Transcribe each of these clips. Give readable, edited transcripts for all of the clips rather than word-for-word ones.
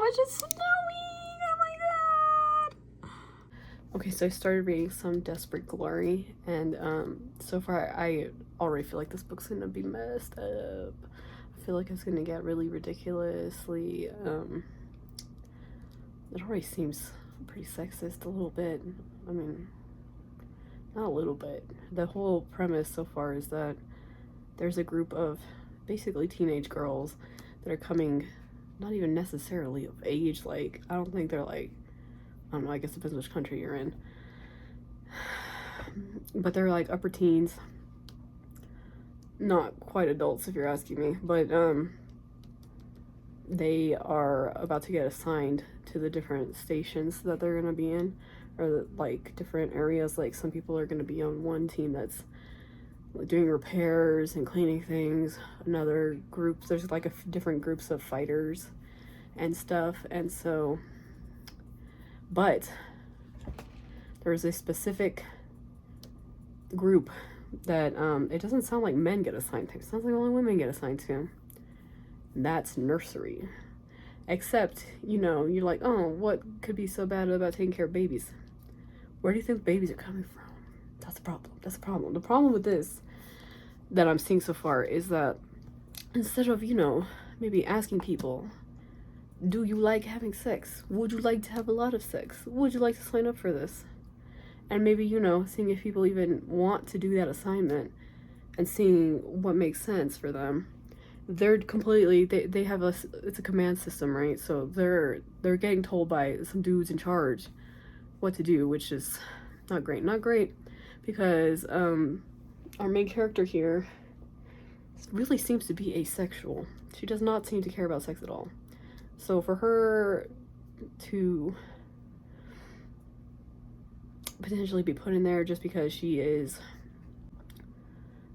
much it's snowing. Oh my god. Okay, so I started reading some Desperate Glory, and so far I already feel like this book's gonna be messed up. I feel like it's gonna get really ridiculously, it already seems pretty sexist a little bit. I mean, not a little bit. The whole premise so far is that there's a group of basically teenage girls that are coming, not even necessarily of age, like, I don't think they're like, I don't know, I guess it depends which country you're in. But they're like upper teens. Not quite adults if you're asking me, but they are about to get assigned to the different stations that they're gonna be in, or like different areas. Like some people are gonna be on one team that's doing repairs and cleaning things. Another group, there's like different groups of fighters and stuff. And so, but there's a specific group that it doesn't sound like men get assigned to. It sounds like only women get assigned to. That's nursery. Except, you know, you're like, oh, what could be so bad about taking care of babies? Where do you think babies are coming from? That's the problem. That's the problem. The problem with this that I'm seeing so far is that instead of, you know, maybe asking people, do you like having sex? Would you like to have a lot of sex? Would you like to sign up for this? And maybe, you know, seeing if people even want to do that assignment and seeing what makes sense for them. They're completely, they have it's a command system, right? So they're getting told by some dudes in charge what to do, which is not great. Not great because our main character here really seems to be asexual. She does not seem to care about sex at all. So for her to potentially be put in there just because she's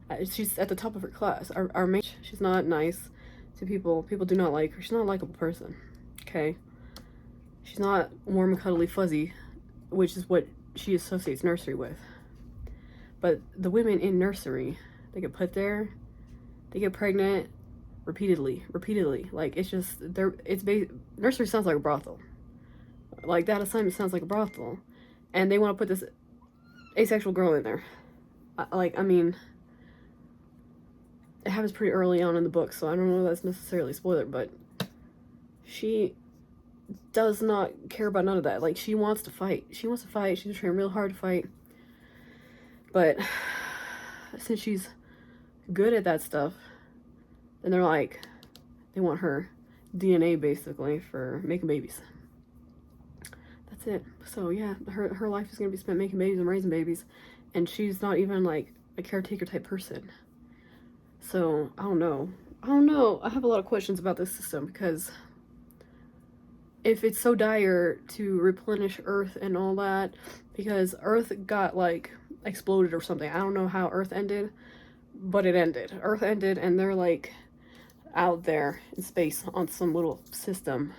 at the top of her class. Our main, she's not nice to people. People do not like her. She's not a likable person. Okay, she's not warm and cuddly fuzzy, which is what she associates nursery with. But the women in nursery, they get put there, they get pregnant repeatedly. Like it's just nursery sounds like a brothel. Like that assignment sounds like a brothel, and they want to put this asexual girl in there. I mean, it happens pretty early on in the book, so I don't know if that's necessarily a spoiler, but she does not care about none of that. Like, she wants to fight. She wants to fight. She's trying real hard to fight. But since she's good at that stuff, then they're like, they want her DNA basically for making babies. That's it. So yeah, her life is gonna be spent making babies and raising babies, and she's not even like a caretaker type person. So I don't know. I have a lot of questions about this system, because if it's so dire to replenish Earth and all that, because Earth got like exploded or something. I don't know how Earth ended, but it ended. Earth ended, and they're like out there in space on some little system.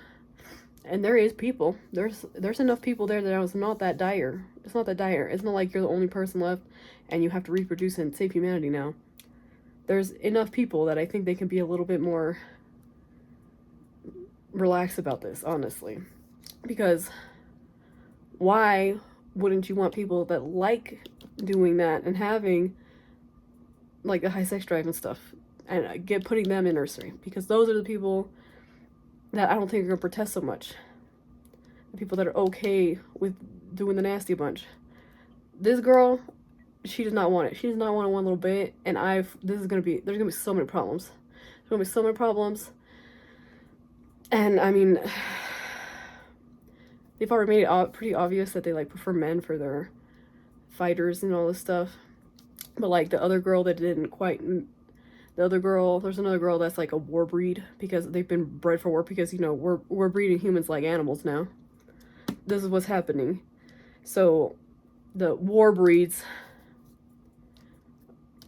And there is people. There's enough people there that it's not that dire. It's not that dire. It's not like you're the only person left and you have to reproduce and save humanity now. There's enough people that I think they can be a little bit more relaxed about this, honestly. Because why wouldn't you want people that like doing that and having like a high sex drive and stuff, and putting them in nursery? Because those are the people that I don't think are gonna protest so much. The people that are okay with doing the nasty bunch. This girl, she does not want it. She does not want it one little bit. And there's gonna be so many problems. There's gonna be so many problems. And I mean, they've already made it pretty obvious that they like prefer men for their fighters and all this stuff. But like the other girl that didn't quite, there's another girl that's like a war breed, because they've been bred for war, because, you know, we're breeding humans like animals now. This is what's happening. So the war breeds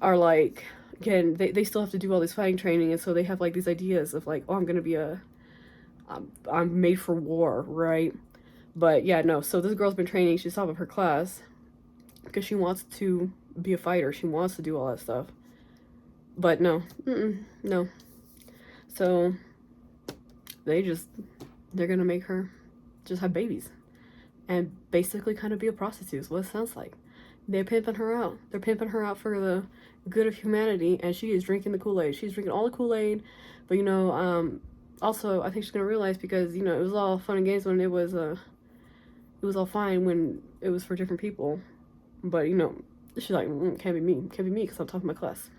are like, again, they still have to do all this fighting training, and so they have like these ideas of like, oh, I'm made for war, right? But yeah, no, so this girl's been training, she's top of her class, because she wants to be a fighter, she wants to do all that stuff. But no, no. So they just they're gonna make her just have babies and basically kind of be a prostitute is what it sounds like. They're pimping her out. They're pimping her out for the good of humanity, and she is drinking the Kool-Aid. She's drinking all the Kool-Aid, but also I think she's gonna realize, because it was all fun and games when it was all fine when it was for different people, but she's like, can't be me, because I'm top of my class,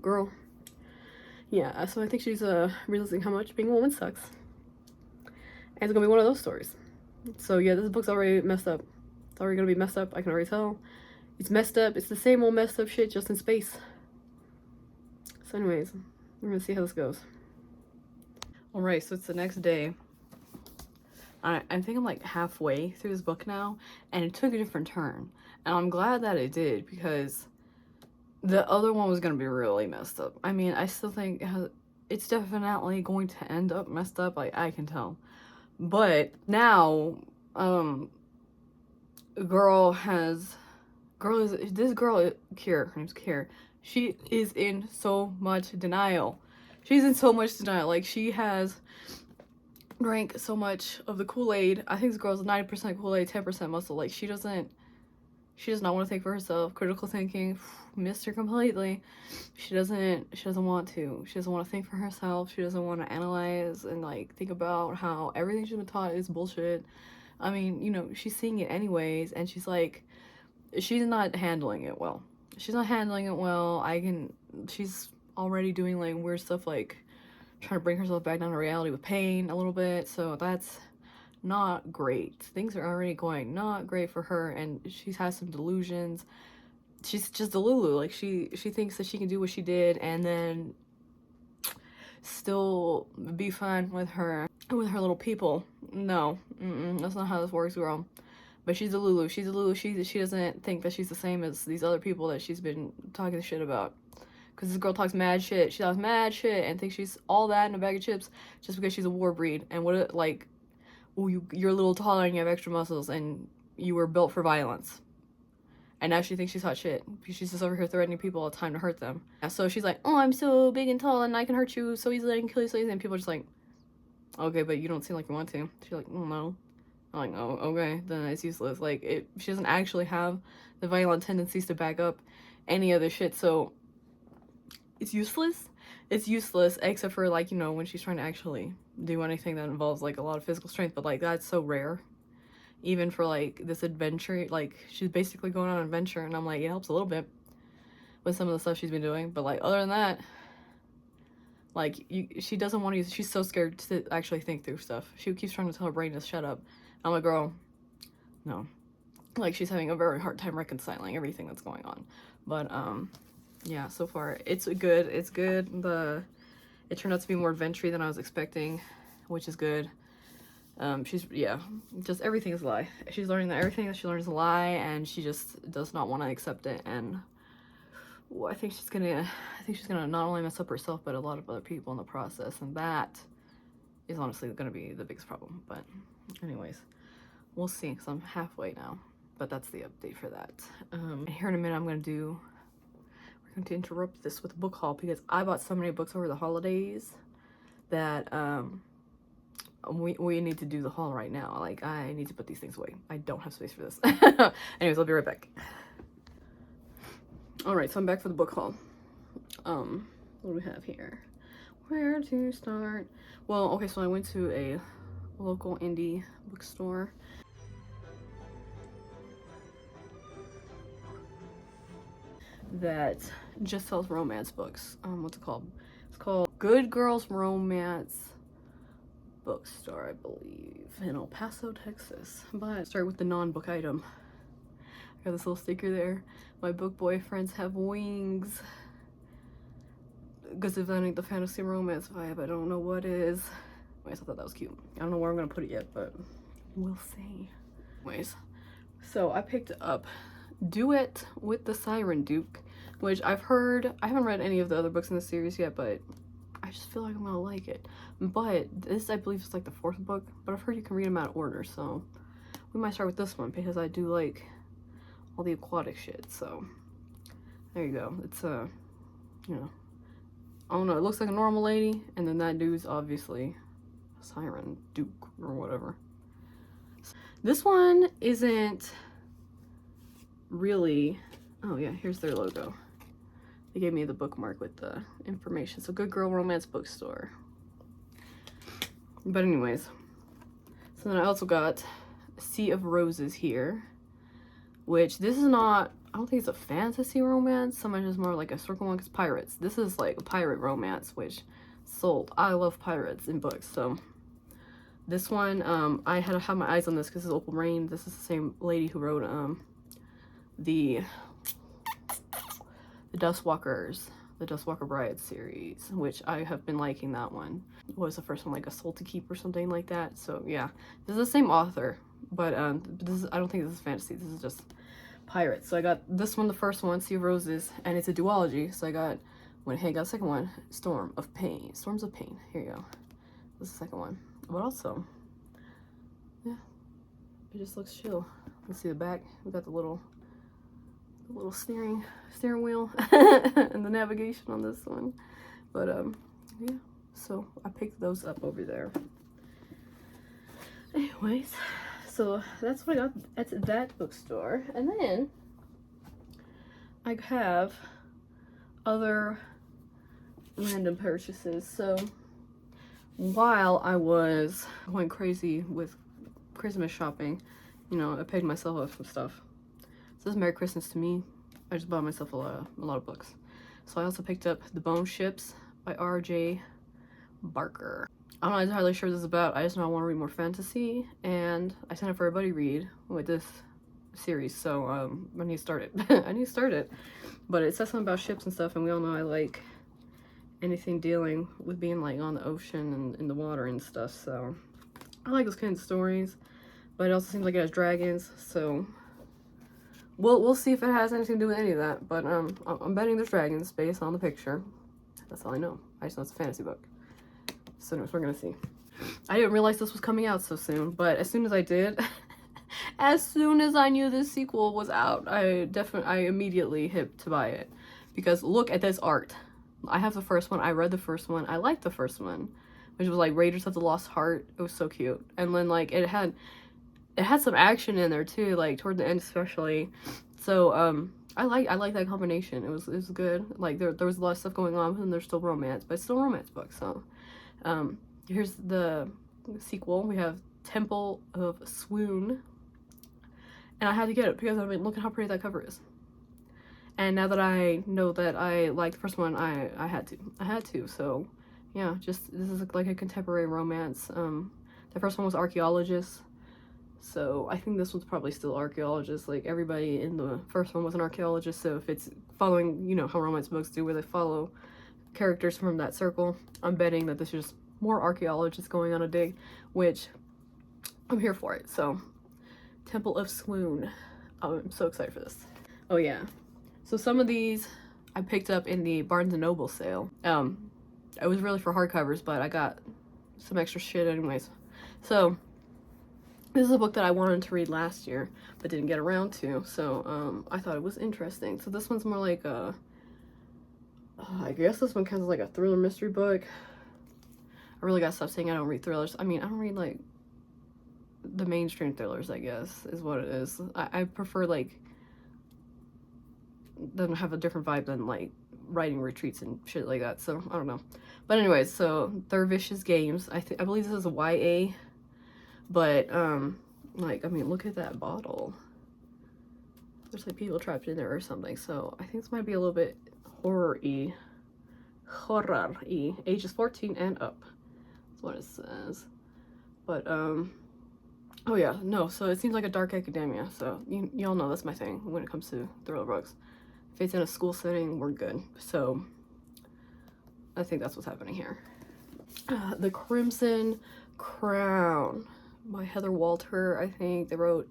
girl. Yeah, so I think she's realizing how much being a woman sucks, and it's gonna be one of those stories. So yeah, this book's already messed up. It's already gonna be messed up. I can already tell. It's messed up. It's the same old messed up shit, just in space. So anyways, we're gonna see how this goes. Alright, so it's the next day. I think I'm like halfway through this book now, and it took a different turn. And I'm glad that it did, because the other one was gonna be really messed up. I mean, I still think it's definitely going to end up messed up, like I can tell. But now, Kier, her name's Kier. She is in so much denial. She's in so much denial. Like, she has drank so much of the Kool-Aid. I think this girl's 90% Kool-Aid, 10% muscle. Like, she does not want to think for herself. Critical thinking, missed her completely. She doesn't want to. She doesn't want to think for herself. She doesn't want to analyze and like think about how everything she's been taught is bullshit. I mean, she's seeing it anyways, and she's like, she's not handling it well. She's already doing like weird stuff, like trying to bring herself back down to reality with pain a little bit, so that's not great. Things are already going not great for her, and she has some delusions. She's just a Lulu. Like, she thinks that she can do what she did and then still be fine with her little people. No, that's not how this works, girl. But she's a Lulu. She doesn't think that she's the same as these other people that she's been talking shit about. Because this girl talks mad shit. She talks mad shit and thinks she's all that in a bag of chips just because she's a war breed. And you're a little taller and you have extra muscles and you were built for violence. And now she thinks she's hot shit because she's just over here threatening people all the time to hurt them. So she's like, oh, I'm so big and tall and I can hurt you so easily, I can kill you so easily. And people are just like, okay, but you don't seem like you want to. She's like, oh, no. I'm like, oh, okay, then it's useless. Like, she doesn't actually have the violent tendencies to back up any other shit, so it's useless. It's useless, except for, like, when she's trying to actually do anything that involves, like, a lot of physical strength, but, like, that's so rare. Even for, like, this adventure, like, she's basically going on an adventure, and I'm like, it helps a little bit with some of the stuff she's been doing, but, like, other than that, like, she doesn't want to use, she's so scared to actually think through stuff. She keeps trying to tell her brain to shut up. I'm like, girl, no. Like, she's having a very hard time reconciling everything that's going on. But, yeah, so far, it's good. It's good. It turned out to be more adventure than I was expecting, which is good. Just everything is a lie. She's learning that everything that she learns is a lie, and she just does not want to accept it, and I think she's gonna not only mess up herself, but a lot of other people in the process, and that is honestly gonna be the biggest problem. But anyways, we'll see, because I'm halfway now, but that's the update for that. And here in a minute, we're going to interrupt this with a book haul, because I bought so many books over the holidays that we need to do the haul right now. Like, I need to put these things away. I don't have space for this. Anyways, I'll be right back. Alright, so I'm back for the book haul. What do we have here? Where to start? Well, okay, so I went to a local indie bookstore. That just sells romance books. What's it called? It's called Good Girls Romance Bookstore, I believe, in El Paso, Texas. But I start with the non-book item. I got this little sticker there. My book boyfriends have wings. Because if that ain't the fantasy romance vibe, I don't know what is. Anyways, I thought that was cute. I don't know where I'm gonna put it yet, but we'll see. Anyways, so I picked up Duet with the Siren Duke, which I've heard. I haven't read any of the other books in the series yet, but I just feel like I'm gonna like it. But this, I believe, is like the 4th book, but I've heard you can read them out of order, so we might start with this one because I do like all the aquatic shit. So there you go. It's I don't know, it looks like a normal lady, and then that dude's obviously Siren Duke or whatever. This one isn't really, oh yeah, here's their logo. They gave me the bookmark with the information. So Good Girl Romance Bookstore. But anyways, so then I also got Sea of Roses here, which this is not, I don't think it's a fantasy romance so much as more like a circle one, because pirates. This is like a pirate romance, which sold. I love pirates in books, so this one, I had to have my eyes on this because it's Opal Rain. This is the same lady who wrote the Dustwalkers, the Dustwalker Bride series, which I have been liking that one. What was the first one, like A Soul to Keep or something like that? So yeah, this is the same author, but this is, I don't think this is fantasy. This is just pirates. So I got this one, the first one, Sea of Roses, and it's a duology. So I got I got the second one, Storms of Pain. Here you go. This is the second one. But also, yeah, it just looks chill. Let's see the back. We got the little steering wheel and the navigation on this one. But yeah, so I picked those up over there. Anyways, so that's what I got at that bookstore. And then I have other random purchases. So while I was going crazy with Christmas shopping, you know, I paid myself off some stuff. So this is Merry Christmas to me. I just bought myself a lot of books. So I also picked up The Bone Ships by R.J. Barker. I'm not entirely sure what this is about. I just know I want to read more fantasy, and I signed up for a buddy read with this series, so I need to start it. I need to start it. But it says something about ships and stuff, and we all know I like anything dealing with being like on the ocean and in the water and stuff, so I like those kind of stories. But it also seems like it has dragons, so we'll see if it has anything to do with any of that. But I'm betting there's dragons based on the picture. That's all I know. I just know it's a fantasy book. So anyways, we're gonna see. I didn't realize this was coming out so soon, but as soon as I did, as soon as I knew this sequel was out, I immediately hit to buy it, because look at this art. I have the first one. I read the first one. I liked the first one, which was like Raiders of the Lost Heart. It was so cute. And then like it had some action in there too, like toward the end especially. So I like that combination. It was good. Like there was a lot of stuff going on, and there's still romance, but it's still a romance book. So here's the sequel. We have Temple of Swoon, and I had to get it because I mean, look at how pretty that cover is. And now that I know that I like the first one, I had to. So yeah, just this is like a contemporary romance. The first one was archaeologist, so I think this one's probably still archaeologist. Like everybody in the first one was an archaeologist, so if it's following, you know, how romance books do, where they follow characters from that circle, I'm betting that this is just more archaeologists going on a dig, which I'm here for it. So Temple of Swoon, I'm so excited for this. Oh yeah. So some of these I picked up in the Barnes & Noble sale. It was really for hardcovers, but I got some extra shit anyways. So this is a book that I wanted to read last year, but didn't get around to. So I thought it was interesting. So this one's more like a, I guess this one kind of like a thriller mystery book. I really gotta stop saying I don't read thrillers. I mean, I don't read like the mainstream thrillers, I guess, is what it is. I prefer like them have a different vibe than like writing retreats and shit like that. So I don't know. But anyways, so They're Vicious Games. I believe this is a YA, but like, I mean, look at that bottle. There's like people trapped in there or something. So I think this might be a little bit horror-y. Ages 14 and up. That's what it says. But oh yeah, no, so it seems like a dark academia. So y'all know that's my thing when it comes to thriller books. If it's in a school setting, we're good. So I think that's what's happening here. The Crimson Crown by Heather Walter. I think they wrote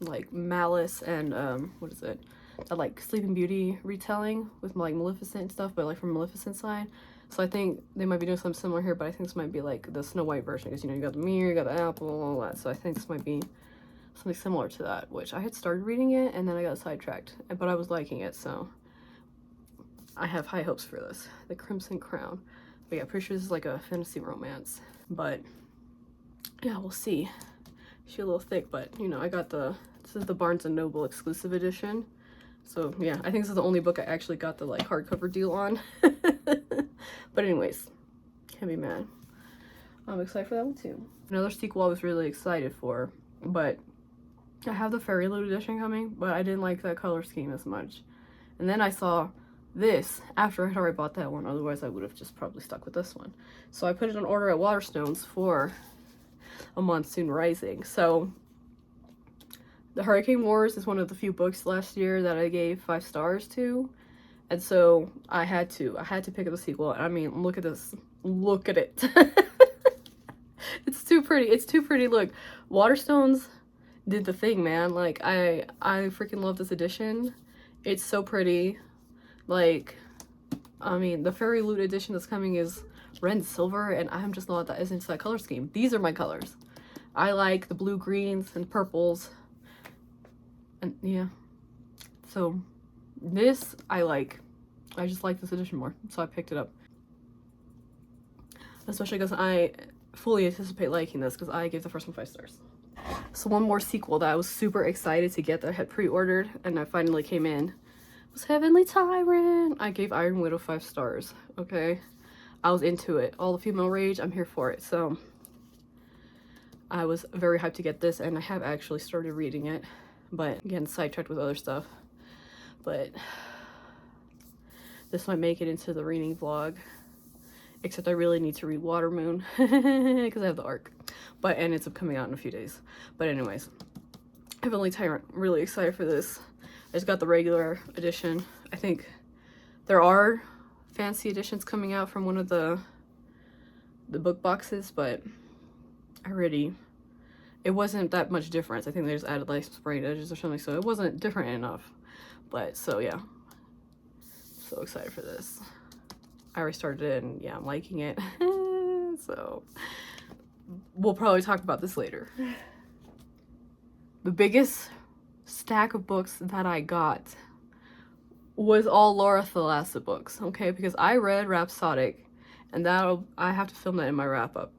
like Malice and what is it? That like Sleeping Beauty retelling with like Maleficent and stuff, but like from Maleficent's side. So I think they might be doing something similar here, but I think this might be like the Snow White version, because you know you got the mirror, you got the apple, all that. So I think this might be something similar to that, which I had started reading it and then I got sidetracked, but I was liking it, so I have high hopes for this. The Crimson Crown. But yeah, pretty sure this is like a fantasy romance. But yeah, we'll see. She's a little thick, but you know, I got this is the Barnes & Noble exclusive edition. So yeah, I think this is the only book I actually got the like hardcover deal on. But anyways, can't be mad. I'm excited for that one too. Another sequel I was really excited for, but I have the Fairy Loot edition coming, but I didn't like that color scheme as much. And then I saw this after I had already bought that one, otherwise I would have just probably stuck with this one. So I put it on order at Waterstones for A Monsoon Rising. So The Hurricane Wars is one of the few books last year that I gave 5 stars to. And so I had to pick up the sequel. I mean, look at this. Look at it. It's too pretty. It's too pretty. Look, Waterstones did the thing, man. Like, I freaking love this edition. It's so pretty. Like, I mean, the Fairy Loot edition that's coming is red and silver, and I'm just not that into that color scheme. These are my colors. I like the blue, greens, and purples. And yeah. So this I like. I just like this edition more, so I picked it up. Especially because I fully anticipate liking this, because I gave the first one 5 stars. So one more sequel that I was super excited to get that I had pre-ordered and I finally came in was Heavenly Tyrant. I gave Iron Widow 5 stars, okay? I was into it. All the female rage, I'm here for it. So I was very hyped to get this, and I have actually started reading it, but again, sidetracked with other stuff. But this might make it into the reading vlog, except I really need to read Watermoon because I have the arc, and it's coming out in a few days. But anyways, Heavenly Tyrant, really excited for this. I just got the regular edition. I think there are fancy editions coming out from one of the book boxes, but it wasn't that much difference. I think they just added like sprayed edges or something, so it wasn't different enough. But so yeah, so excited for this. I already started it, and yeah, I'm liking it. So we'll probably talk about this later. The biggest stack of books that I got was all Laura Thalassa books, okay? Because I read Rhapsodic, and I have to film that in my wrap up.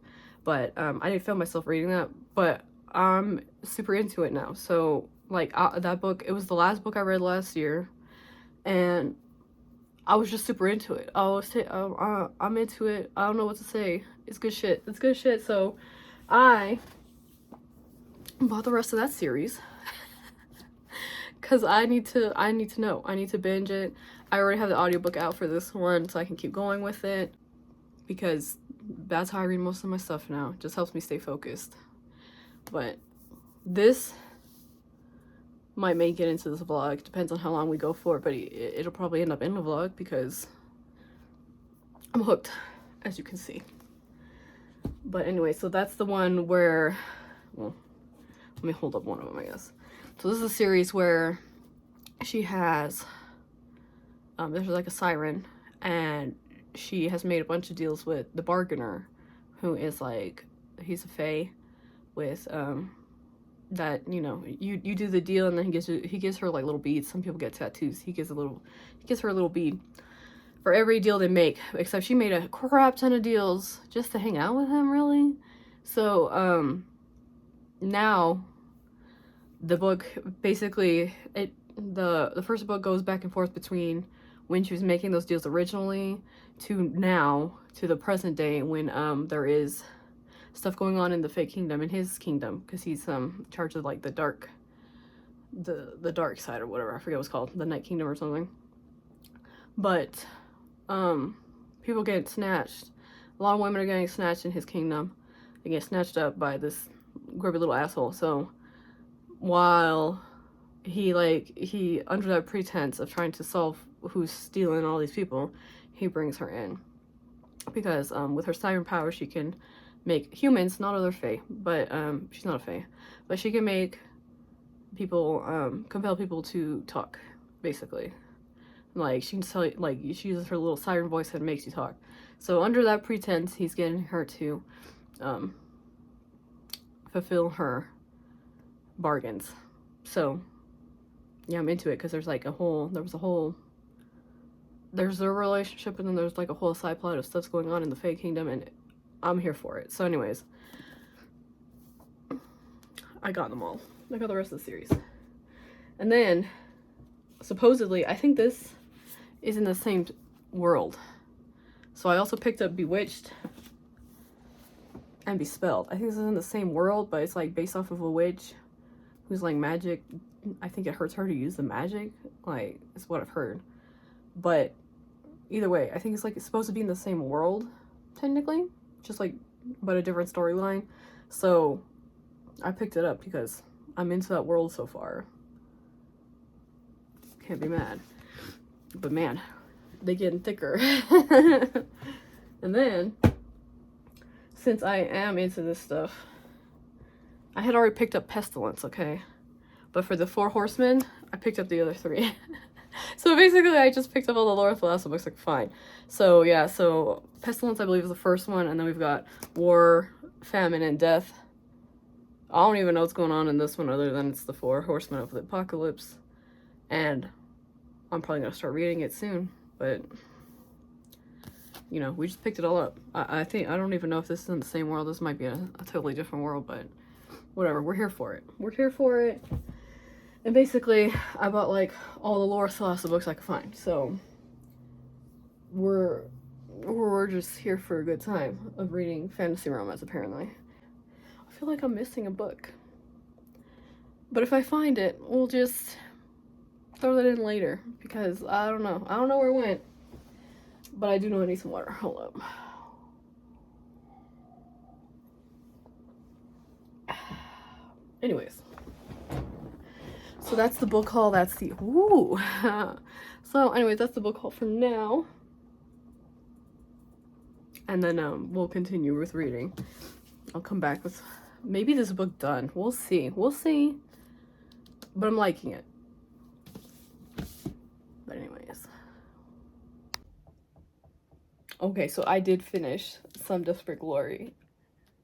But I didn't film myself reading that, but I'm super into it now. So like that book, it was the last book I read last year, and I was just super into it. I'm into it. I don't know what to say. It's good shit. It's good shit. So I bought the rest of that series because I need to know. I need to binge it. I already have the audiobook out for this one, so I can keep going with it, because that's how I read most of my stuff now. It just helps me stay focused. But this might make it into this vlog. Depends on how long we go for, but it'll probably end up in the vlog because I'm hooked, as you can see. But anyway, so that's the one where, well, let me hold up one of them, I guess. So this is a series where she has, there's like a siren, and she has made a bunch of deals with the bargainer, who is like, he's a fae with, that, you know, you do the deal, and then he gives her like little beads. Some people get tattoos. He gives her a little bead for every deal they make, except she made a crap ton of deals just to hang out with him, really. So now the book basically, the first book goes back and forth between when she was making those deals originally to now, to the present day, when there is stuff going on in the fake kingdom, in his kingdom, because he's in charge of like the dark side or whatever. I forget what it's called, the Night Kingdom or something. But people get snatched. A lot of women are getting snatched in his kingdom. They get snatched up by this grubby little asshole. So while he under that pretense of trying to solve who's stealing all these people, he brings her in, because with her siren power she can make humans, not other fae, but she's not a fae, but she can make people, compel people to talk, basically. Like, she can tell you, like, she uses her little siren voice and makes you talk. So under that pretense, he's getting her to fulfill her bargains. So yeah, I'm into it, because there was a whole there's their relationship, and then there's like a whole side plot of stuff's going on in the Fae Kingdom, and I'm here for it. So anyways, I got them all. I got the rest of the series. And then, supposedly, I think this is in the same world. So I also picked up Bewitched and Bespelled. I think this is in the same world, but it's like based off of a witch who's like magic. I think it hurts her to use the magic. Like, it's what I've heard. But either way, I think it's like it's supposed to be in the same world, technically. Just like, but a different storyline. So I picked it up because I'm into that world so far. Can't be mad. But man, they getting thicker. And then, since I am into this stuff, I had already picked up Pestilence, okay? But for the 4 Horsemen, I picked up the other 3. So basically, I just picked up all the Laura Thalassa books, like, fine. So yeah, so Pestilence, I believe, is the first one, and then we've got War, Famine, and Death. I don't even know what's going on in this one other than it's the 4 Horsemen of the Apocalypse. And I'm probably going to start reading it soon, but, you know, we just picked it all up. I think, I don't even know if this is in the same world. This might be a totally different world, but whatever. We're here for it. We're here for it. And basically, I bought, like, all the Laura Thalassa books I could find. So, we're just here for a good time of reading fantasy romance, apparently. I feel like I'm missing a book. But if I find it, we'll just throw that in later. Because, I don't know. I don't know where it went. But I do know I need some water. Hold up. Anyways. So that's the book haul. That's the... Ooh. So, anyways, that's the book haul for now. And then we'll continue with reading. I'll come back with maybe this book done. We'll see. We'll see. But I'm liking it. But anyways. Okay, so I did finish Some Desperate Glory.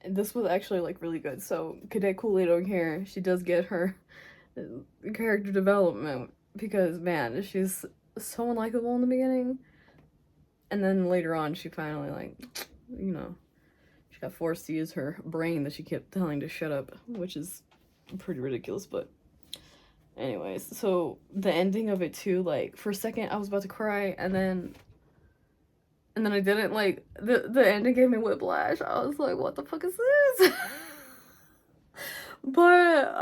And this was actually, like, really good. So, Cadet Koolaid over here, she does get her character development. Because, man, she's so unlikable in the beginning. And then later on, she finally, like, you know, she got forced to use her brain that she kept telling to shut up. Which is pretty ridiculous, but... Anyways, so the ending of it, too, like, for a second, I was about to cry, and then I didn't, like, the ending gave me whiplash. I was like, what the fuck is this? But,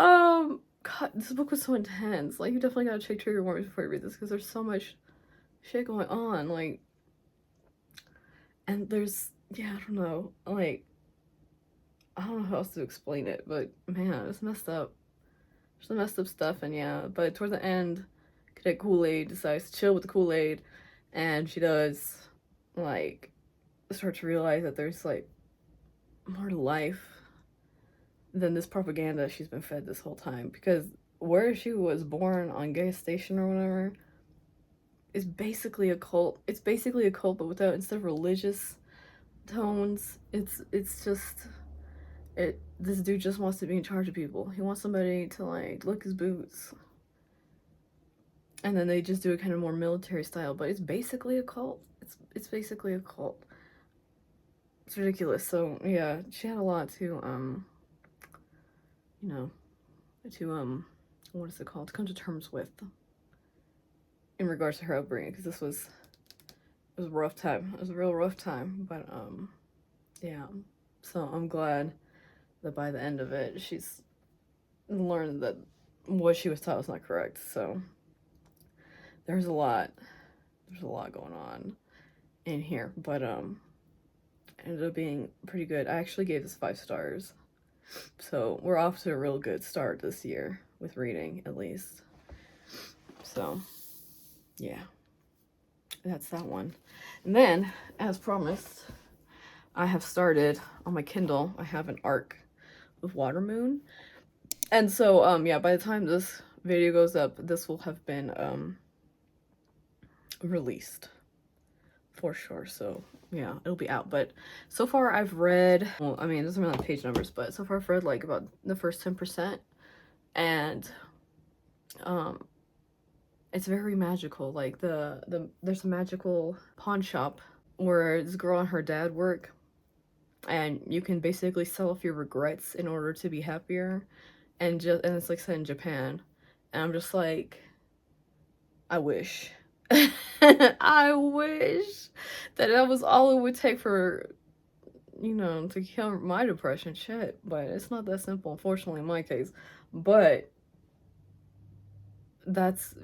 God, this book was so intense. Like, you definitely gotta check trigger warnings before you read this, because there's so much shit going on, like, and there's, yeah, I don't know, like, I don't know how else to explain it, but, man, it's messed up. There's some messed up stuff, and yeah, but toward the end, Cadet Koolaid decides to chill with the Kool-Aid, and she does, like, start to realize that there's, like, more to life than this propaganda she's been fed this whole time, because where she was born on Gay Station or whatever is basically a cult. It's basically a cult, but without, instead of religious tones, it's just... This dude just wants to be in charge of people. He wants somebody to, like, lick his boots. And then they just do it kind of more military style, but it's basically a cult. It's basically a cult. It's ridiculous. So, yeah, she had a lot to, you know, to, what is it called? To come to terms with in regards to her upbringing, because it was a rough time. It was a real rough time, but, yeah. So, I'm glad that by the end of it, she's learned that what she was taught was not correct. So there's a lot going on in here, but ended up being pretty good. I actually gave this 5 stars, so we're off to a real good start this year with reading, at least. So yeah, that's that one. And then, as promised, I have started on my Kindle. I have an arc of Water Moon, and so yeah, by the time this video goes up, this will have been released for sure. So yeah, it'll be out. But so far I've read, well, I mean, it doesn't really have page numbers, but so far I've read like about the first 10%, and It's very magical. Like there's a magical pawn shop where this girl and her dad work, and you can basically sell off your regrets in order to be happier, and it's like set in Japan, and I'm just like, I wish. I wish that was all it would take for, to cure my depression. Shit, but it's not that simple, unfortunately, in my case. But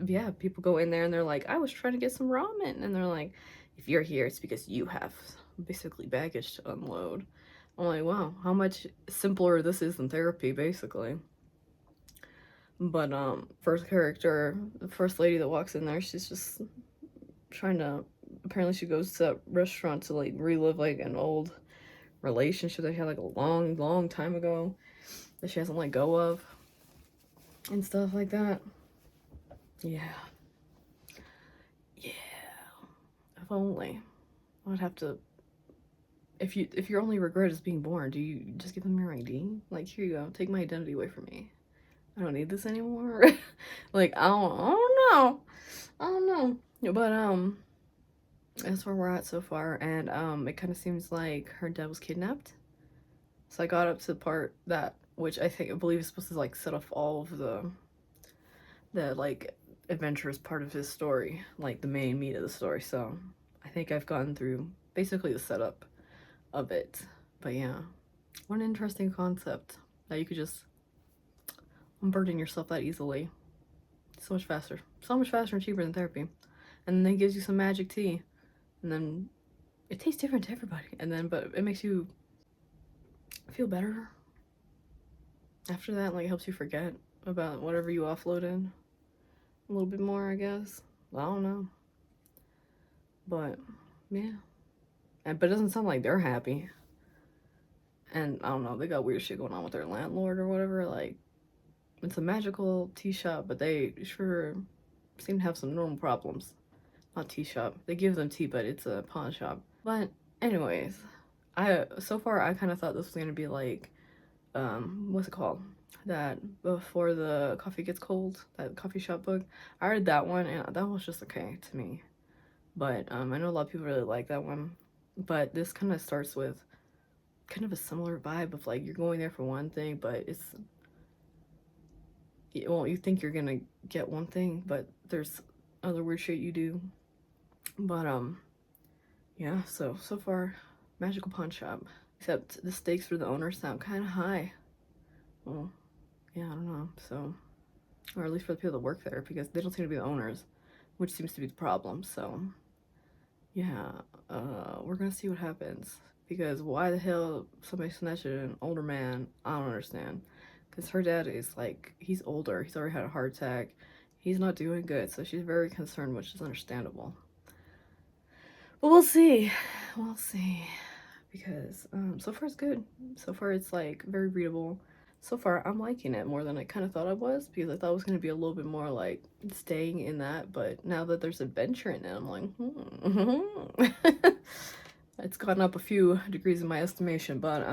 yeah, people go in there and they're like, I was trying to get some ramen, and they're like, if you're here, it's because you have basically baggage to unload. I'm like, wow, how much simpler this is than therapy, basically. But first character, the first lady that walks in there, she's just trying to, apparently she goes to that restaurant to like relive like an old relationship that she had like a long time ago that she hasn't let go of and stuff like that. Yeah. If only. I would have to, if your only regret is being born, do you just give them your ID? Like, here you go, take my identity away from me. I don't need this anymore. Like, I don't know. But that's where we're at so far, and it kind of seems like her dad was kidnapped. So I got up to the part that, which I believe is supposed to like set off all of the like adventurous part of his story, like the main meat of the story. So I think I've gotten through basically the setup of it. But yeah, what an interesting concept that you could just unburden yourself that easily. So much faster and cheaper than therapy. And then it gives you some magic tea, and then it tastes different to everybody, and then but it makes you feel better after that. Like, it helps you forget about whatever you offloaded a little bit more, I guess. I don't know, but yeah. But it doesn't sound like they're happy, and I don't know, they got weird shit going on with their landlord or whatever. Like, it's a magical tea shop, but they sure seem to have some normal problems. Not tea shop, they give them tea, but it's a pawn shop. But anyways, so far I kind of thought this was gonna be like, what's it called, that Before the Coffee Gets Cold, that coffee shop book. I read that one, and that was just okay to me. But I know a lot of people really like that one. But this kind of starts with kind of a similar vibe of like, you're going there for one thing, but you think you're gonna get one thing, but there's other weird shit you do. But yeah, so far, magical pawn shop. Except the stakes for the owners sound kind of high. Well, yeah, I don't know. So, or at least for the people that work there, because they don't seem to be the owners, which seems to be the problem. So, yeah, we're gonna see what happens. Because why the hell somebody snatched an older man? I don't understand. Because her dad is like, he's older. He's already had a heart attack. He's not doing good. So she's very concerned, which is understandable. But we'll see. We'll see. Because so far it's good. So far it's like very readable. So far I'm liking it more than I kind of thought I was, because I thought it was going to be a little bit more like staying in that, but now that there's adventure in it, I'm like, it's gone up a few degrees in my estimation, but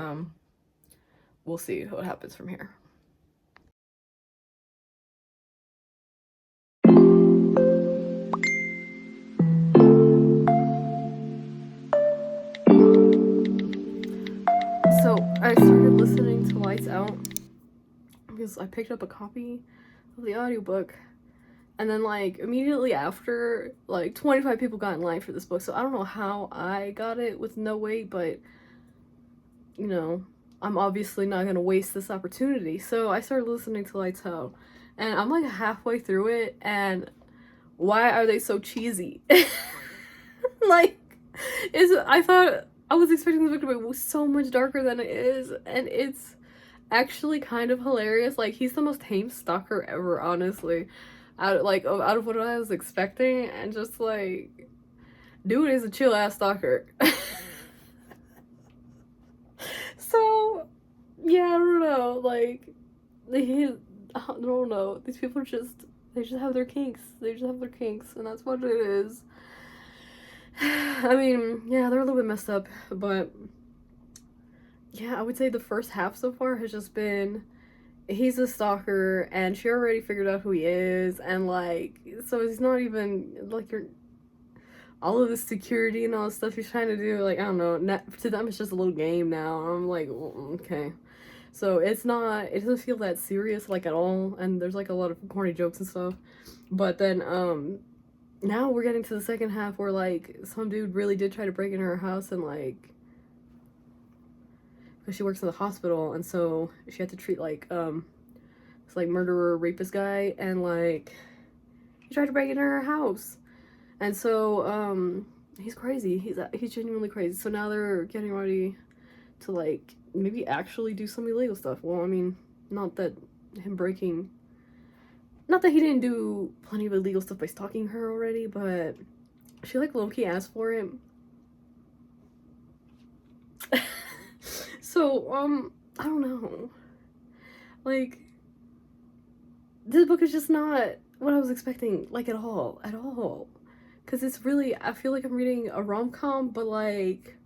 we'll see what happens from here. So I started listening to Lights Out because I picked up a copy of the audiobook, and then like immediately after, like 25 people got in line for this book. So I don't know how I got it with no wait, but I'm obviously not gonna waste this opportunity. So I started listening to Lights Out, and I'm like halfway through it, and why are they so cheesy? Like, I thought I was expecting the book to be so much darker than it is, and it's actually kind of hilarious. Like, he's the most tame stalker ever, honestly. Out of what I was expecting, and just like, dude is a chill ass stalker. So yeah, I don't know. Like, I don't know. These people they just have their kinks. They just have their kinks, and that's what it is. I mean, yeah, they're a little bit messed up, but yeah, I would say the first half so far has just been he's a stalker, and she already figured out who he is, and like, so it's not even like you're all of the security and all the stuff he's trying to do. Like, I don't know, to them it's just a little game now. I'm like, well, okay. So it doesn't feel that serious like at all, and there's like a lot of corny jokes and stuff. But then now we're getting to the second half where like some dude really did try to break into her house, and like, because she works in the hospital, and so she had to treat like this like murderer rapist guy, and like he tried to break into her house. And so he's crazy. He's genuinely crazy. So now they're getting ready to like maybe actually do some illegal stuff. Well, I mean, not that him breaking, not that he didn't do plenty of illegal stuff by stalking her already, but she like low-key asked for it. So I don't know, like, this book is just not what I was expecting, like, at all, because it's really, I feel like I'm reading a rom-com, but like,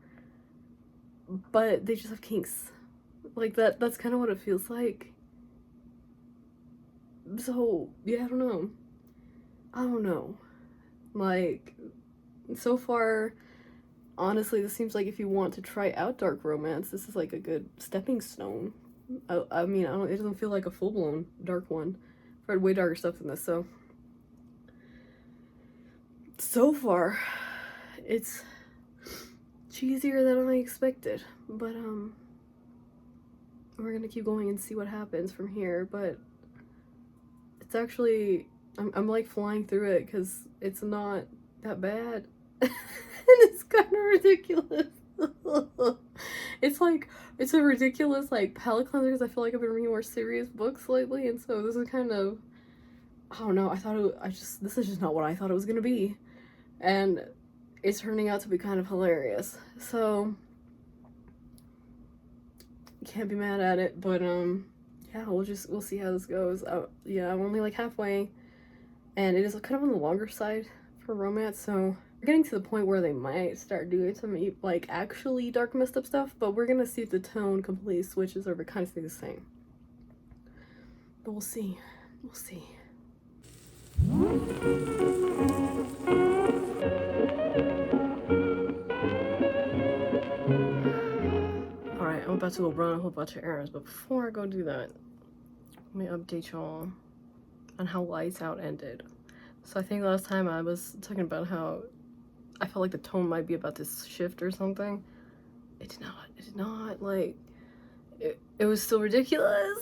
but they just have kinks, like, that's kind of what it feels like. So yeah, I don't know, like, so far, honestly, this seems like if you want to try out dark romance, this is like a good stepping stone. I mean, it doesn't feel like a full-blown dark one. I've read way darker stuff than this, so far, it's cheesier than I expected, but we're gonna keep going and see what happens from here. But it's actually, I'm like flying through it because it's not that bad. And it's kind of ridiculous. It's like, it's a ridiculous like palate cleanser because I feel like I've been reading more serious books lately, and so this is kind of, I don't know, this is just not what I thought it was gonna be, and it's turning out to be kind of hilarious. So can't be mad at it, but yeah, we'll see how this goes. Yeah, I'm only like halfway, and it is kind of on the longer side for romance, so we're getting to the point where they might start doing some like actually dark messed up stuff, but we're gonna see if the tone completely switches or if it kind of stays the same. But we'll see. Alright, I'm about to go run a whole bunch of errands, but before I go do that, let me update y'all on how Lights Out ended. So I think last time I was talking about how I felt like the tone might be about to shift or something. It did not, like, it was still ridiculous.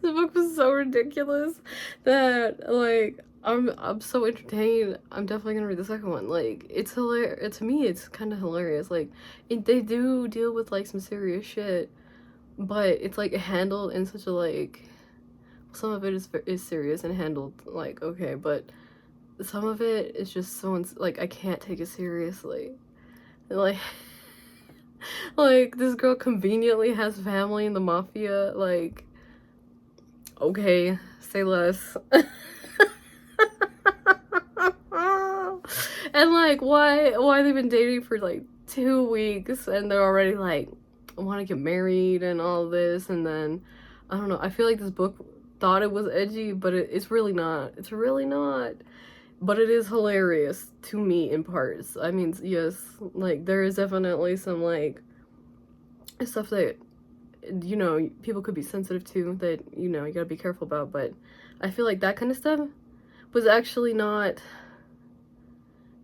The book was so ridiculous that, like, I'm so entertained. I'm definitely gonna read the second one. Like, it's hilarious. To me, it's kind of hilarious. Like, they do deal with, like, some serious shit, but it's, like, handled in such a, like, some of it is serious and handled, like, okay, but some of it is just so, like, I can't take it seriously. Like, like, this girl conveniently has family in the mafia, like, okay, say less. And like, why they've been dating for like 2 weeks and they're already like want to get married and all this, and then I don't know, I feel like this book thought it was edgy, but it's really not. It's really not. But it is hilarious to me in parts. I mean, yes, like there is definitely some like stuff that, you know, people could be sensitive to, that, you know, you gotta be careful about, but I feel like that kind of stuff was actually not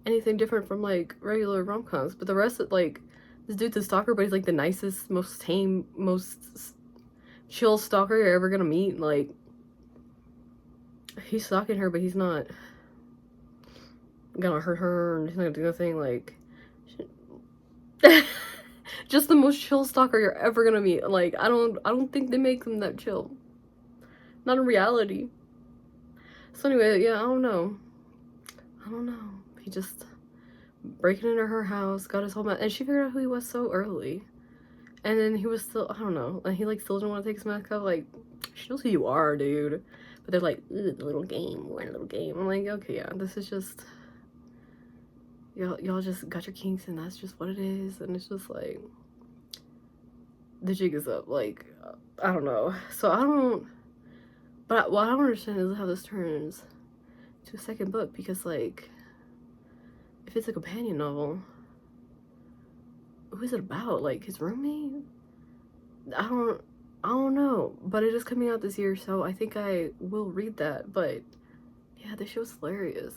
anything different from like regular rom-coms. But the rest of, like, this dude's a stalker, but he's like the nicest, most tame, most chill stalker you're ever gonna meet. Like, he's stalking her, but he's not gonna hurt her, and he's not gonna do nothing. Like, just the most chill stalker you're ever gonna meet. Like, I don't think they make them that chill. Not in reality. So anyway, yeah, I don't know. He just breaking into her house, got his whole and she figured out who he was so early. And then he was still, I don't know, and he like still didn't want to take his mask off. Like, she knows who you are, dude. But they're like, the little game, we're in a little game. I'm like, okay, yeah, this is just, y'all just got your kinks and that's just what it is. And it's just like, the jig is up. Like, I don't know. So I don't, but what I don't understand is how this turns to a second book, because like, if it's a companion novel, who is it about? Like his roommate? I don't know. But it is coming out this year, so I think I will read that. But yeah, this shit was hilarious.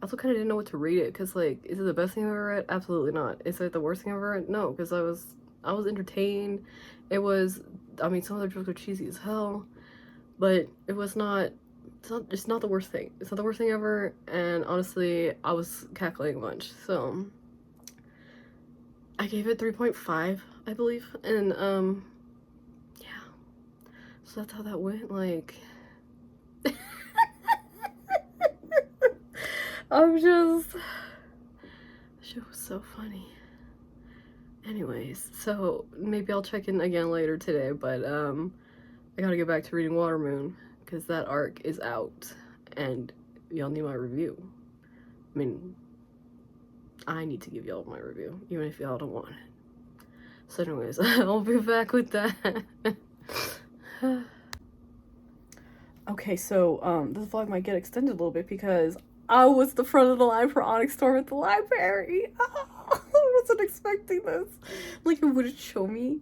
I also kind of didn't know what to rate it, because like, is it the best thing I've ever read? Absolutely not. Is it the worst thing I've ever read? No, because I was entertained. It was, I mean, some of the jokes were cheesy as hell, but it was not. It's not the worst thing. It's not the worst thing ever. And honestly, I was cackling a bunch. So I gave it 3.5, I believe. And yeah. So that's how that went. Like, I'm just, shit was so funny. Anyways, so maybe I'll check in again later today, but I gotta get back to reading Watermoon, because that arc is out, and y'all need my review. I mean, I need to give y'all my review, even if y'all don't want it. So anyways, I'll be back with that. Okay, so this vlog might get extended a little bit, because I was the front of the line for Onyx Storm at the library. I wasn't expecting this. Like, it wouldn't show me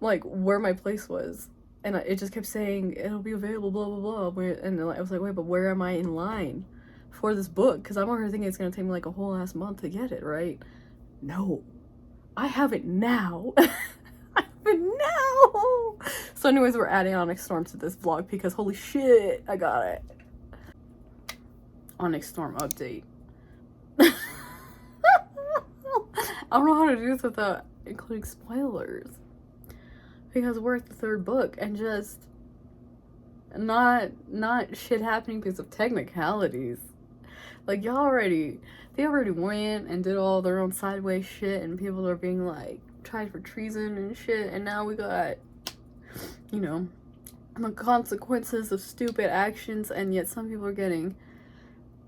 like where my place was, and it just kept saying it'll be available, blah blah blah. And I was like, wait, but where am I in line for this book? Because I'm already thinking it's gonna take me like a whole ass month to get it, right? No, I have it now. I have it now. So anyways, we're adding Onyx Storm to this vlog, because holy shit, I got it. Onyx Storm update. I don't know how to do this without including spoilers, because we're at the third book, and just not shit happening because of technicalities. Like, they already went and did all their own sideways shit, and people are being like tried for treason and shit, and now we got, you know, the consequences of stupid actions, and yet some people are getting,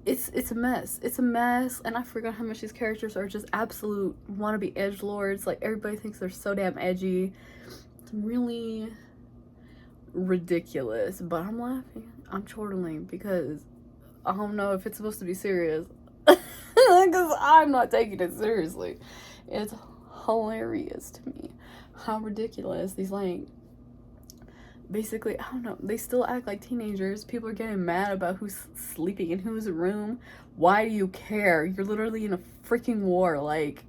it's a mess. It's a mess, and I forgot how much these characters are just absolute wannabe edgelords. Like, everybody thinks they're so damn edgy. It's really ridiculous, but I'm laughing. I'm chortling, because I don't know if it's supposed to be serious, because I'm not taking it seriously. It's hilarious to me how ridiculous these, like, basically, I don't know, they still act like teenagers. People are getting mad about who's sleeping in whose room. Why do you care? You're literally in a freaking war. Like,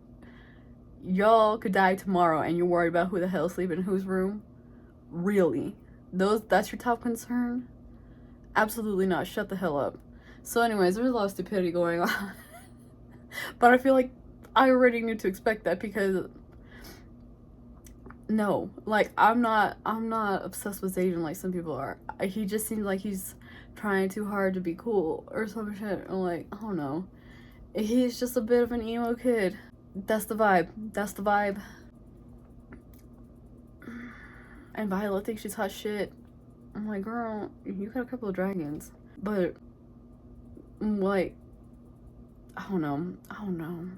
y'all could die tomorrow and you're worried about who the hell sleeping in whose room? Really? That's your top concern? Absolutely not. Shut the hell up. So anyways, there's a lot of stupidity going on. But I feel like I already knew to expect that, because no, like, I'm not obsessed with Zayden like some people are. He just seems like he's trying too hard to be cool or some shit. I'm like, I don't know. He's just a bit of an emo kid. That's the vibe. That's the vibe. And Violet thinks she's hot shit. I'm like, girl, you got a couple of dragons. But, like, I don't know.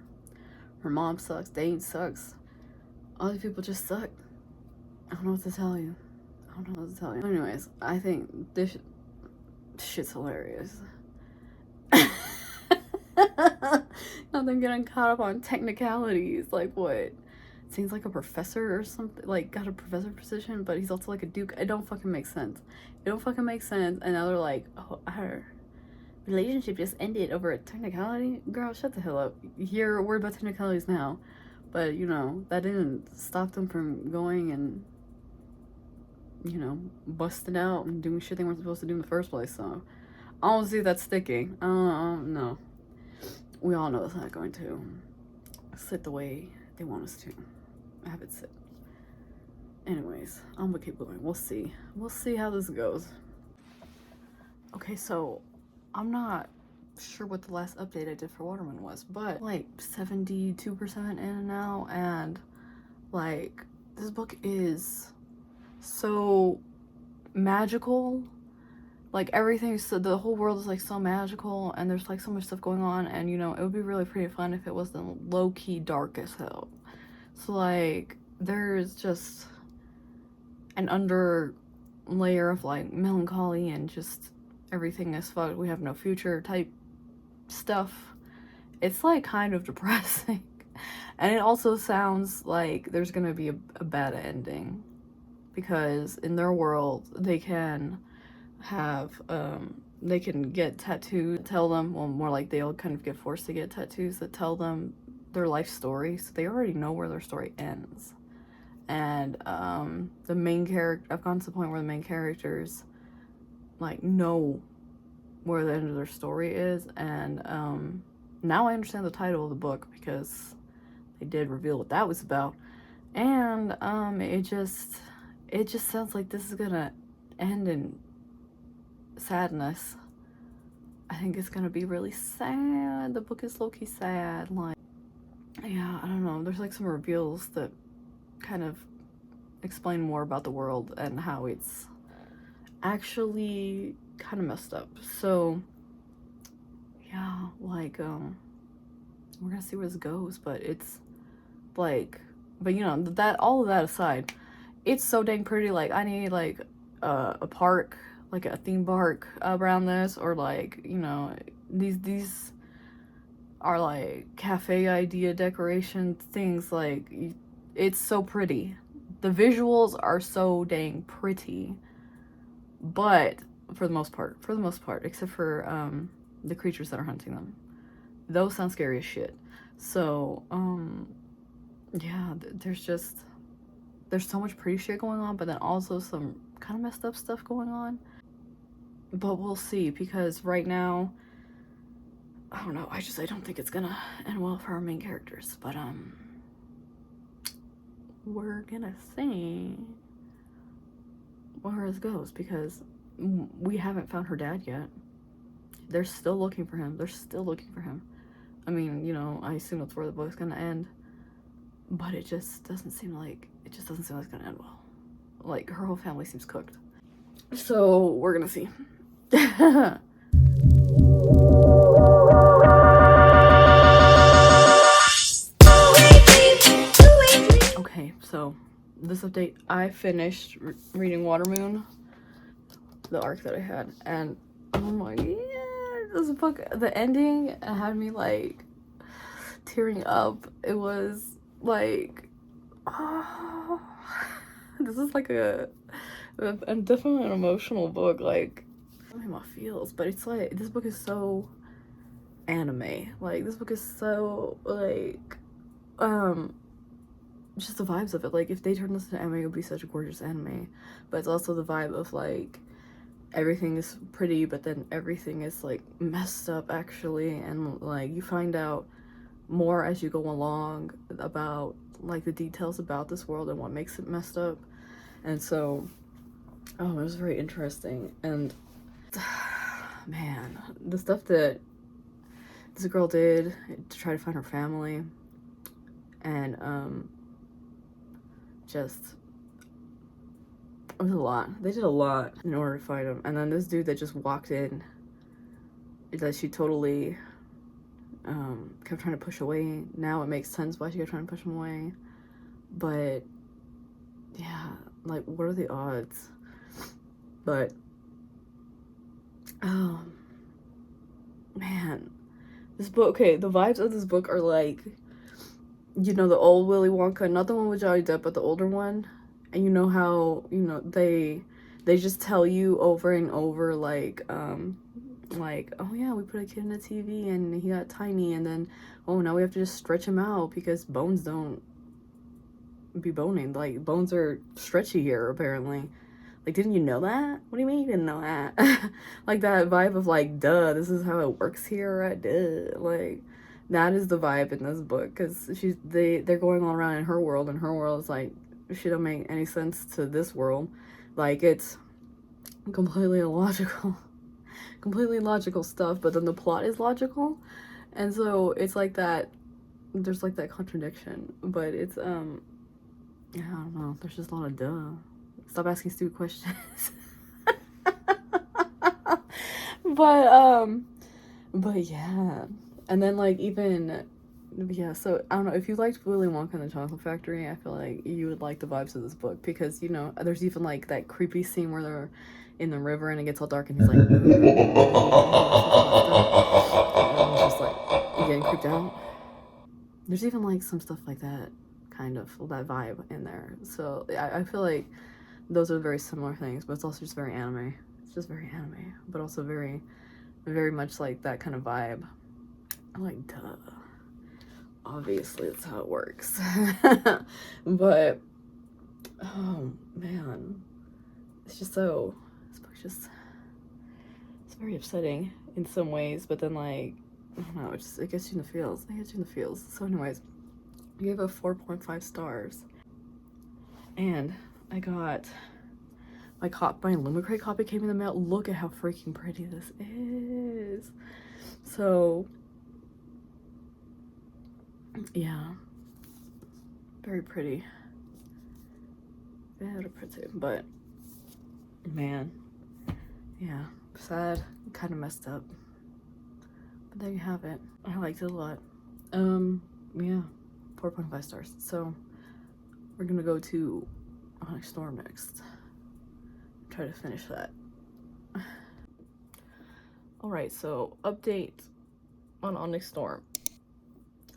Her mom sucks. Dane sucks. All these people just suck. I don't know what to tell you. Anyways, I think this shit's hilarious. Not them getting caught up on technicalities. Like, what? Seems like a professor or something. Like, got a professor position, but he's also like a duke. It don't fucking make sense. And now they're like, oh, our relationship just ended over a technicality. Girl, shut the hell up. You're worried about technicalities now, but you know that didn't stop them from going and, you know, busting out and doing shit they weren't supposed to do in the first place. So I don't see that sticking. No, we all know it's not going to sit the way they want us to have it sit. Anyways, I'm gonna keep going. We'll see how this goes. Okay, so I'm not sure what the last update I did for Waterman was, but like 72% in now, and like, this book is so magical. Like, everything, so the whole world is like so magical, and there's like so much stuff going on, and you know, it would be really pretty fun if it wasn't low-key dark as hell. So like, there's just an under layer of like melancholy and just everything is fucked, we have no future type stuff. It's like kind of depressing. And it also sounds like there's gonna be a bad ending, because in their world they can have they can get tattoos tell them, well, more like they'll kind of get forced to get tattoos that tell them their life story, so they already know where their story ends. And the main character, I've gotten to the point where the main characters like know where the end of their story is. And now I understand the title of the book, because they did reveal what that was about. And it just sounds like this is gonna end in sadness. I think it's gonna be really sad. The book is low-key sad. Like, yeah, I don't know, there's like some reveals that kind of explain more about the world and how it's actually kind of messed up. So yeah, like we're gonna see where this goes, but it's like, but you know, that, all of that aside, it's so dang pretty. Like, I need like a park, like a theme park around this, or like, you know, these are like cafe idea decoration things. Like, it's so pretty. The visuals are so dang pretty, but for the most part, except for the creatures that are hunting them, those sound scary as shit. So yeah, there's so much pretty shit going on, but then also some kind of messed up stuff going on. But we'll see, because right now, I don't know, I don't think it's gonna end well for our main characters. But we're gonna see where this goes, because we haven't found her dad yet. They're still looking for him. I mean, you know, I assume that's where the book's gonna end, but it just doesn't seem like it's gonna end well. Like, her whole family seems cooked. So we're gonna see. Okay, so this update, I finished reading Watermoon, the arc that I had, and oh my god, this book, the ending had me like tearing up. It was like, oh, this is like a definitely an emotional book. Like, I don't know my feels, but it's like, this book is so anime. Like, this book is so like just the vibes of it. Like, if they turned this into anime, it would be such a gorgeous anime. But it's also the vibe of like, everything is pretty, but then everything is like messed up actually, and like you find out more as you go along about like the details about this world and what makes it messed up. And so, oh, it was very interesting. And man, the stuff that this girl did to try to find her family, and just, it was a lot. They did a lot in order to find him. And then this dude that just walked in, that she totally kept trying to push away. Now it makes sense why she kept trying to push him away. But yeah, like, what are the odds? But oh man, this book, okay, the vibes of this book are like, you know, the old Willy Wonka, not the one with Johnny Depp, but the older one. And you know how, you know, they just tell you over and over, like, oh yeah, we put a kid in a TV and he got tiny, and then, oh, now we have to just stretch him out because bones don't be boning. Like, bones are stretchy here, apparently. Like, didn't you know that? What do you mean you didn't know that? Like, that vibe of like, duh, this is how it works here, right? Duh. Like, that is the vibe in this book, because they're going all around in her world, and her world is like, she don't make any sense to this world. Like, it's completely illogical. Completely illogical stuff, but then the plot is logical. And so it's like that, there's like that contradiction, but it's yeah, I don't know, there's just a lot of duh. Stop asking stupid questions. but yeah, and then like, even Yeah, so I don't know, if you liked Willy Wonka and the Chocolate Factory, I feel like you would like the vibes of this book, because, you know, there's even like that creepy scene where they're in the river and it gets all dark and he's like, and everyone's just like getting creeped out. There's even like some stuff like that, kind of that vibe in there. So I feel like those are very similar things, but it's also just very anime. It's just very anime, but also very, very much like that kind of vibe. I'm like, duh. Obviously, that's how it works. But, oh man, it's just so, this book's just, it's very upsetting in some ways, but then like, I don't know, it gets you in the feels. It gets you in the feels. So anyways, I gave it 4.5 stars. And I got my Lumicrate copy came in the mail. Look at how freaking pretty this is. So yeah, very pretty, very pretty. But man, yeah, sad, kind of messed up. But there you have it. I liked it a lot. Yeah, 4.5 stars. So we're gonna go to Onyx Storm next. Try to finish that. Alright, so update on Onyx Storm.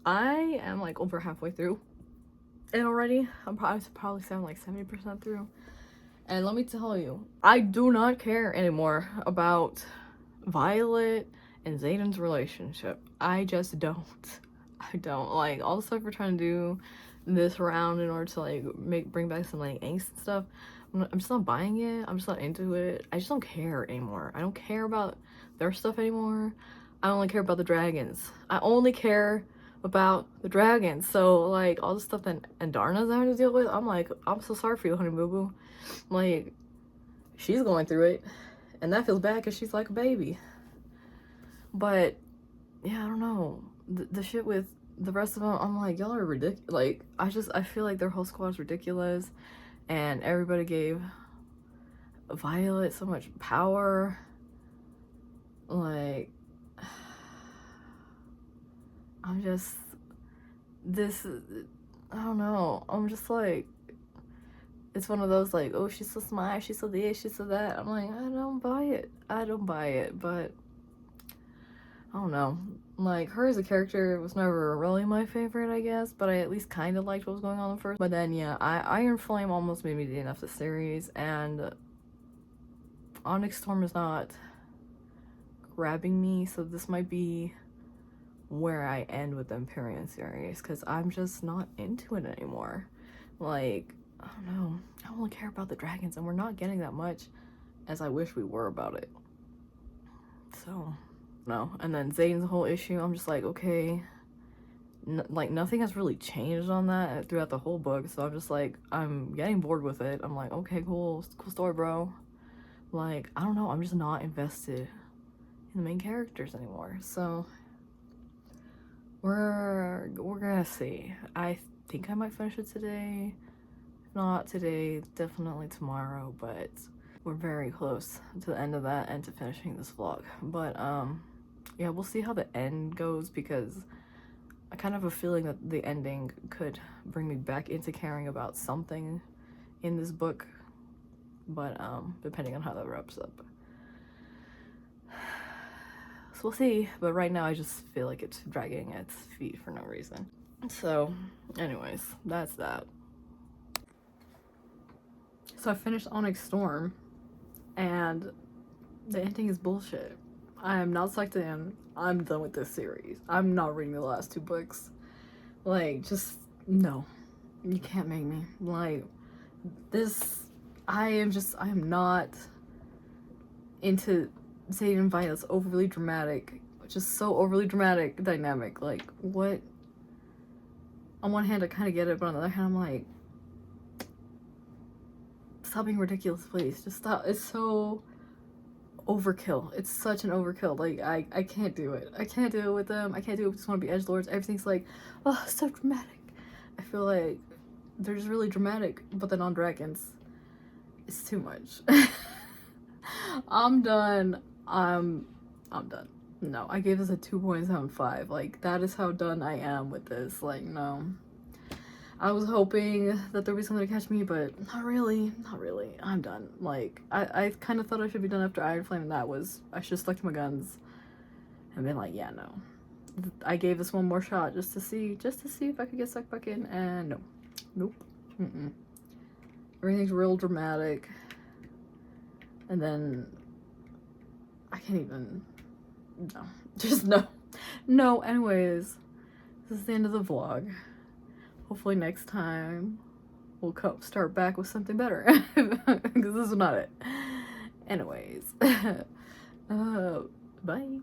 I am like over halfway through it already. I'm probably sound like 70% through. And let me tell you, I do not care anymore about Violet and Zayden's relationship. I just don't. I don't. Like, all the stuff we're trying to do this round in order to like bring back some like angst and stuff, I'm just not buying it. I'm just not into it. I just don't care anymore. I don't care about their stuff anymore. I only care about the dragons. I only care about the dragons. So like all the stuff that Andarna's having to deal with, I'm like, I'm so sorry for you, honey boo boo. Like, she's going through it, and that feels bad because she's like a baby. But yeah, I don't know, the shit with the rest of them, I'm like, y'all are ridiculous. Like, I feel like their whole squad's ridiculous, and everybody gave Violet so much power. Like, I'm just, I don't know, I'm just like, it's one of those like, oh, she's so smart, she's so this, she's so that. I'm like, I don't buy it. But I don't know, like, her as a character was never really my favorite, I guess, but I at least kind of liked what was going on first. But then yeah, Iron Flame almost made me DNF the series, and Onyx Storm is not grabbing me, so this might be where I end with the Empyrean series, because I'm just not into it anymore. Like, I don't know, I only care about the dragons, and we're not getting that much as I wish we were about it. So no. And then Zayden's whole issue, I'm just like, okay, like nothing has really changed on that throughout the whole book, so I'm just like, I'm getting bored with it. I'm like, okay, cool story, bro. Like, I don't know, I'm just not invested in the main characters anymore. So we're gonna see. I think I might finish it today. If not today, definitely tomorrow, but we're very close to the end of that and to finishing this vlog. But yeah, we'll see how the end goes, because I kind of have a feeling that the ending could bring me back into caring about something in this book, but depending on how that wraps up. So we'll see, but right now I just feel like it's dragging its feet for no reason. So anyways, that's that. So I finished Onyx Storm, and the ending is bullshit. I am not sucked in. I'm done with this series. I'm not reading the last 2 books. Like, just, no. You can't make me. Like, this, I am not into Zayden and Violet's overly dramatic, just so overly dramatic dynamic. Like, what? On one hand, I kind of get it, but on the other hand, I'm like, stop being ridiculous, please. Just stop. It's so overkill. It's such an overkill. Like, I can't do it. I can't do it with them. I can't do it with Just Want to Be Edgelords. Everything's like, oh, so dramatic. I feel like they're just really dramatic, but then on dragons, it's too much. I'm done. I'm done. No, I gave this a 2.75. Like, that is how done I am with this. Like, no. I was hoping that there'd be something to catch me, but not really. Not really. I'm done. Like, I kind of thought I should be done after Iron Flame, and I should have stuck to my guns and been like, yeah, no. I gave this one more shot just to see if I could get sucked back in, and no. Nope. Mm-mm. Everything's real dramatic. And then I can't even, no. Just no. No, anyways. This is the end of the vlog. Hopefully next time we'll start back with something better. Because this is not it. Anyways. Bye.